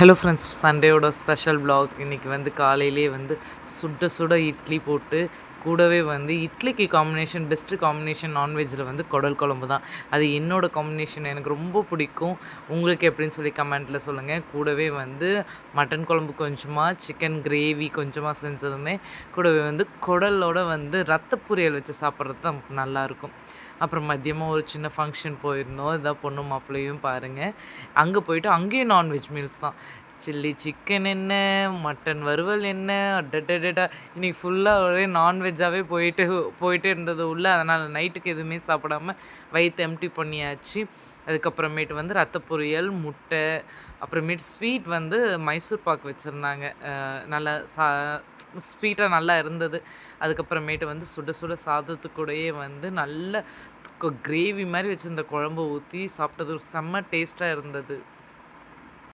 Hello friends, சண்டேயோட special vlog. இன்றைக்கி வந்து காலையிலே வந்து சுட சுட இட்லி போட்டு கூடவே வந்து இட்லிக்கு காம்பினேஷன் பெஸ்ட்டு காம்பினேஷன் நான்வெஜ்ஜில் வந்து குடல் குழம்பு தான். அது என்னோடய காம்பினேஷன், எனக்கு ரொம்ப பிடிக்கும். உங்களுக்கு எப்படின்னு சொல்லி கமெண்ட்டில் சொல்லுங்கள். கூடவே வந்து மட்டன் குழம்பு கொஞ்சமாக, சிக்கன் கிரேவி கொஞ்சமாக செஞ்சதுமே, கூடவே வந்து குடலோட வந்து ரத்த பொரியல் வச்சு சாப்பிட்றது தான் நல்லாயிருக்கும். அப்புறம் மதியமாக ஒரு சின்ன ஃபங்க்ஷன் போயிருந்தோம். இதான் பொண்ணு மாப்பிள்ளையும் பாருங்கள். அங்கே போயிட்டு அங்கேயும் நான்வெஜ் மீல்ஸ் தான். சில்லி சிக்கன் என்ன, மட்டன் வறுவல் என்ன, அடடடடா! இன்னைக்கு ஃபுல்லாக ஒரே நான்வெஜ்ஜாவே போயிட்டே இருந்தது உள்ள. அதனால் நைட்டுக்கு எதுவுமே சாப்பிடாம வயிற்று எம்ப்டி பண்ணியாச்சு. அதுக்கப்புறமேட்டு வந்து ரத்த பொரியல், முட்டை, அப்புறமேட்டு ஸ்வீட் வந்து மைசூர் பாக் வச்சுருந்தாங்க. நல்லா ஸ்வீட்டாக நல்லா இருந்தது. அதுக்கப்புறமேட்டு வந்து சுட சுட சாதத்துக்கூடயே வந்து நல்ல கிரேவி மாதிரி வச்சுருந்த குழம்பு ஊற்றி சாப்பிட்டது செம்ம டேஸ்ட்டாக இருந்தது.